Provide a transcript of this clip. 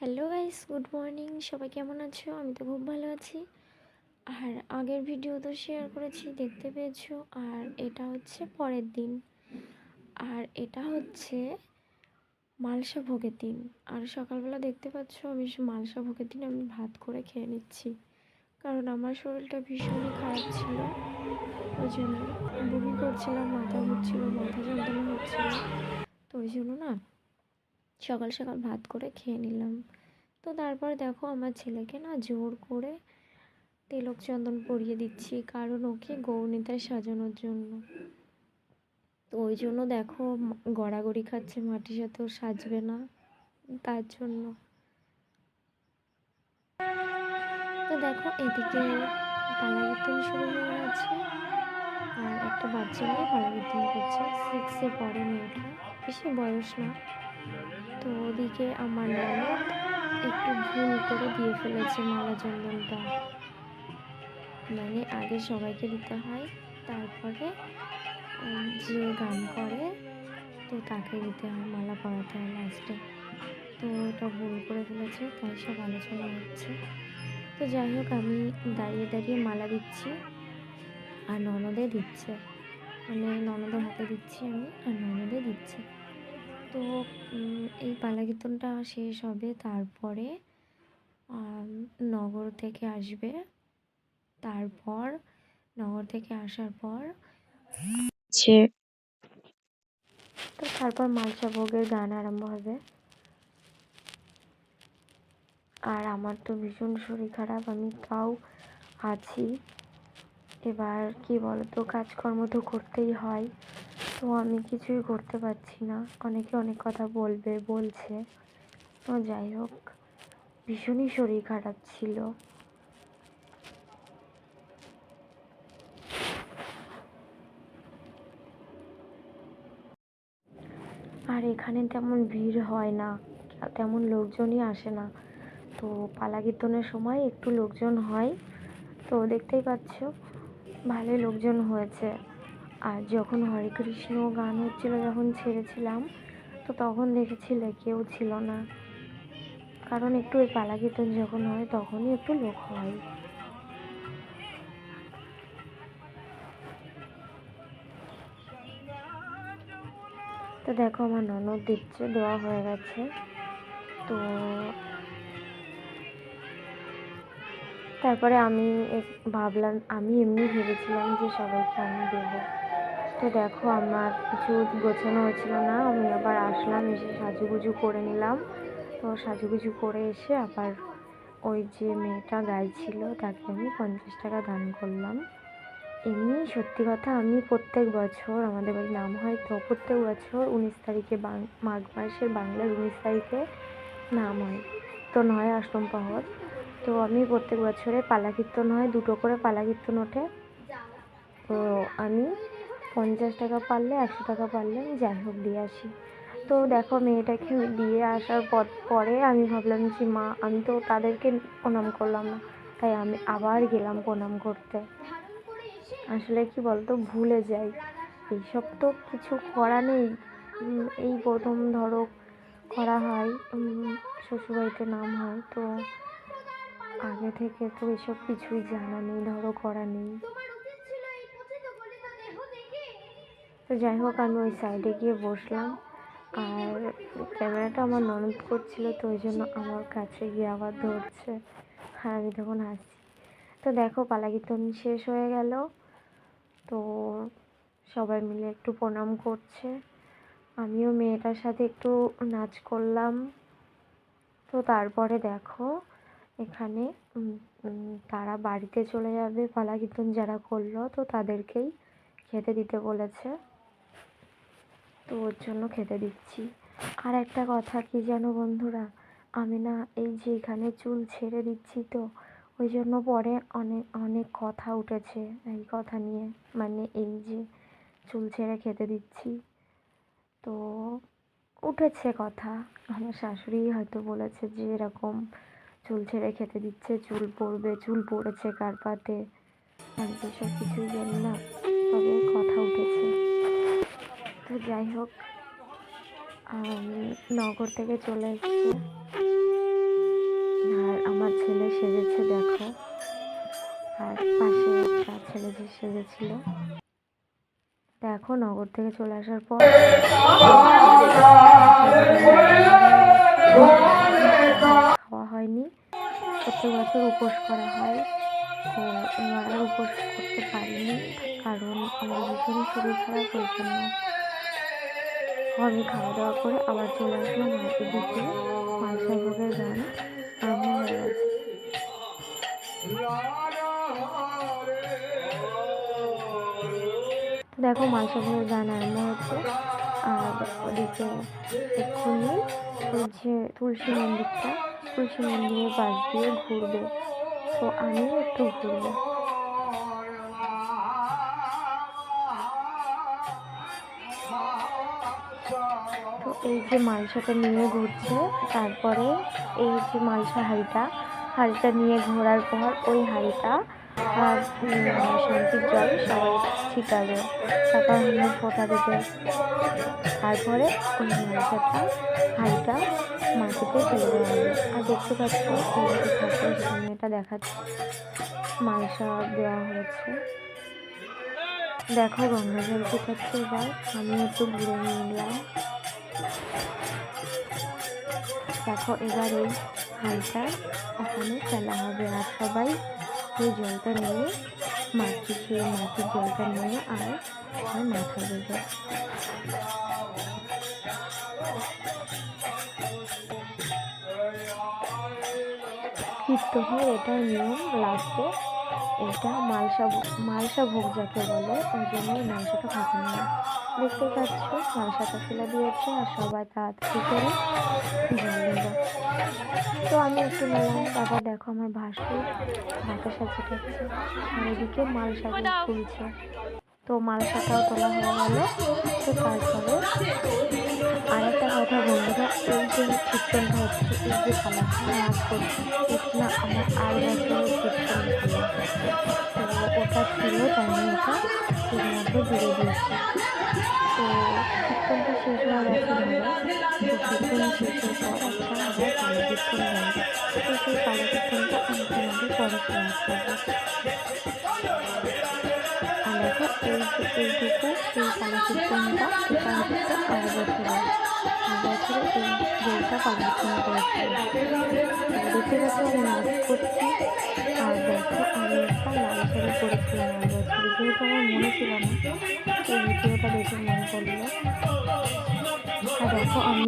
Hello guys, good morning. সবাই কেমন আছো? আমি তো খুব ভালো আছি। আর আগের ভিডিও তো শেয়ার করেছি, দেখতে পেয়েছো। আর এটা হচ্ছে পরের দিন, আর এটা হচ্ছে মালসা ভোগের দিন। আর সকালবেলা দেখতে পাচ্ছ আমি মালসা ভোগের দিন আমি ভাত করে খেয়ে নিচ্ছি, কারণ আমার শরীরটা ভীষণই খারাপ ছিল। ওই জন্য বমি করছিলাম, মাথা ঘুরছিল, মাথা যন্ত্রণা হচ্ছিল। তো ওই জন্য না সকাল সকাল ভাত করে খেয়ে নিলাম। তো তারপর দেখো আমার ছেলেকে না জোর করে তিলক চন্দন পরিয়ে দিচ্ছি, কারণ ওকে গৌরনীতায় সাজানোর জন্য। তো ওই জন্য দেখো গড়াগড়ি খাচ্ছে, মাটির সাথেও সাজবে না, তার জন্য। তো দেখো এদিকে পালাকীর্তন শুরু হয়ে গেছে, আর একটা বাচ্চা মেয়ে পালাকীর্তন করছে, 6-এ পড়ে মেয়েটা, বেশি বয়স না। তো ওদিকে আমার ননদ একটু ভুল করে দিয়ে ফেলেছে মালা চন্দনটা, মানে আগে সবাইকে দিতে হয়, তারপরে যে গান করে তো তাকে দিতে হয়, মালা পরাতে হয় লাস্টে। তো ওটা ভুল করে ফেলেছে, তাই সব আলোচনা হচ্ছে। তো যাই হোক, আমি দাঁড়িয়ে দাঁড়িয়ে মালা দিচ্ছি আর ননদে দিচ্ছে, মানে ননদের হাতে দিচ্ছি আমি আর ননদে দিচ্ছে। তো এই পালা কীর্তনটা শেষ হবে, তারপরে নগর থেকে আসবে। তারপর নগর থেকে আসার পর তো তারপর মালসা ভোগের গান আরম্ভ হবে। আর আমার তো ভীষণ শরীর খারাপ, আমি তাও আছি। এবার কি বলতো, কাজকর্ম তো করতেই হয়, তো আমি কিছুই করতে পারছি না। অনেকে অনেক কথা বলছে। তো যাই হোক, ভীষণই শরীর খারাপ ছিল। আর এখানে তেমন ভিড় হয় না, তেমন লোকজনই আসে না। তো পালা কীর্তনের সময় একটু লোকজন হয়, তো দেখতেই পাচ্ছ ভালোই লোকজন হয়েছে। আর যখন হরে কৃষ্ণ গান হচ্ছিল, যখন ছেড়েছিলাম, তো তখন দেখেছিলে কেউ ছিল না, কারণ একটু ওই পালা কীর্তন যখন হয় তখনই একটু লোক হয়। তো দেখো আমার ননদ দিচ্ছে, দেওয়া হয়ে গেছে। তো তারপরে আমি ভাবলাম, আমি এমনি ভেবেছিলাম যে সবাইকে আমি দেবো। তো দেখো আমার কিছু গোছানো হয়েছিল না, আমি আবার আসলাম, এসে সাজুগুজু করে নিলাম। তো সাজুগুজু করে এসে আবার ওই যে মেয়েটা গাইছিল তাকে আমি 50 টাকা দান করলাম। এমনি সত্যি কথা, আমি প্রত্যেক বছর আমাদের বাড়ি নাম হয়, তো প্রত্যেক বছর 19 তারিখে মাঘ মাসের বাংলার 19 তারিখে নাম হয়, তো নয় অষ্টম প্রহর। তো আমি প্রত্যেক বছরে পালা কীর্তন হয়, 2টো করে পালা কীর্তন ওঠে। তো আমি 50 টাকা পারলে 100 টাকা পারলে আমি যাই হোক দিয়ে আসি। তো দেখো মেয়েটাকে আমি দিয়ে আসার পরে আমি ভাবলাম যে মা, আমি তো তাদেরকে প্রণাম করলাম না, তাই আমি আবার গেলাম প্রণাম করতে। আসলে কি বলতো, ভুলে যাই, এইসব তো কিছু করা নেই। এই প্রথম ধরো করা হয়, শ্বশুরবাড়িতে নাম হয়, তো আগে থেকে তো এসব কিছুই জানা নেই, ধরো করা নেই। তো যাই হোক, আমি ওই সাইডে গিয়ে বসলাম, আর ক্যামেরাটা আমার ননদ করছিল, তো ওই জন্য আমার কাছে গিয়ে আবার ধরছে, আর আমি তখন হাসছি। তো দেখো পালা কীর্তন শেষ হয়ে গেল, তো সবাই মিলে একটু প্রণাম করছে, আমিও মেয়েটার সাথে একটু নাচ করলাম। তো তারপরে দেখো এখানে তারা বাড়িতে চলে যাবে, পালা কীর্তন যারা করলো তো তাদেরকেই খেতে দিতে বলেছে, তো ওর জন্য খেতে দিচ্ছি। আর একটা কথা কি জানো বন্ধুরা, আমি না এই যে এখানে চুল ছেড়ে দিচ্ছি, তো ওই জন্য পরে অনেক অনেক কথা উঠেছে এই কথা নিয়ে, মানে এই যে চুল ছেড়ে খেতে দিচ্ছি, তো উঠেছে কথা। আমার শাশুড়ি হয়তো বলেছে যে এরকম চুল ছেড়ে খেতে দিচ্ছে, চুল পড়বে, চুল পড়েছে কার পাতে, আমি তো সব কিছুই জানি না, তবে কথা উঠেছে। তো যাই হোক, নগর থেকে চলে এসছে। আমার ছেলে সেজেছে দেখো, আর পাশে একটা ছেলে যে সেজেছিল। দেখো নগর থেকে চলে আসার পর খাওয়া হয়নি, প্রত্যেক বছর উপোস করা হয়। তো এবার আর উপোস করতে পারিনি, কারণ আমার ভীষণ শরীর খারাপ, ওই জন্য আমি খাওয়া দাওয়া করে আবার চলে আসলাম। আর এদিকে মালসাই ভোগের গান আরম্ভ হয়ে গেছে। তো দেখো মালসা ভোগের গান আরম্ভ হচ্ছে, আর ওদিকে এক্ষুনি তুলসী মন্দিরের পাশ দিয়ে ঘুরবে, তো আমিও একটু ঘুরবো। তো এই যে মালসাটা নিয়ে ঘুরছে, তারপরে এই যে মালসা হাঁড়িটা নিয়ে ঘোরার পর ওই হাঁড়িটা শান্তির জল সবাই ছিটাবে, তারপর হলুদ ফোঁটা দেবে, তারপরে ওই হাঁড়িটা মাটিতে ফেলে দেওয়া হবে। আর দেখতে পাচ্ছ এইভাবে ঠাকুরের সামনেটা দেখাচ্ছে, মালসা দেওয়া হয়েছে। দেখো গঙ্গা জল ছিটাচ্ছে, এবার আমি একটু ঘুরে নিয়ে নিলাম। দেখো এবার এই হাঁড়িটা ওখানে ফেলা হবে, আর সবাই এই জলটা নিয়ে মাটির জলটা নিয়ে আর মাথা দেবে। কীর্তনের এটাই নিয়ম, লাস্টে এটা মালসা ভোগ যাকে বলে, ওই জন্য মালসাটা খাবে না। দেখতে পাচ্ছ মালসাটা ফেলে দিয়েছে, আর সবাই তাড়াতাড়ি করে জল দেবে। তো আমি একটু নিলাম। তারপর দেখো আমার ভাসুর বাতাসা ছিটাচ্ছে, আর এদিকে মালসাটা তুলছে। তো মালসাটাও তোলা হয়ে গেল। তো তারপরে আরেকটা কথা বন্ধুরা, এই যে কীর্তনটা হচ্ছে, এই যে পালাটা নাচ করছে, এটা আমার আর বছরের কীর্তন ছিল। তো ওটা ছিল, তাই আমি ওটা এর মধ্যে জুড়ে দিয়েছি। তো কীর্তনটা শেষ হয়ে গেছে ধরো, তো কীর্তন শেষের পর একটা আবার কালী কীর্তন হয়। তো সেই কালী কীর্তনটা আমি তোমাদের পরে শেয়ার করবো। আর দেখো এইটুকু এই কালী কীর্তনটা, এটা হচ্ছে আর বছরে এই বইটা কালী কীর্তন করেছিল। দেখতে পাচ্ছি আমি নাচ করছি, আর দেখো আমি একটা লাল শাড়ি পরেছিলাম আর বছরে, যেহেতু আমার মনে ছিল না, এই ভিডিওটা দেখে মনে পড়লো। আর দেখো আমি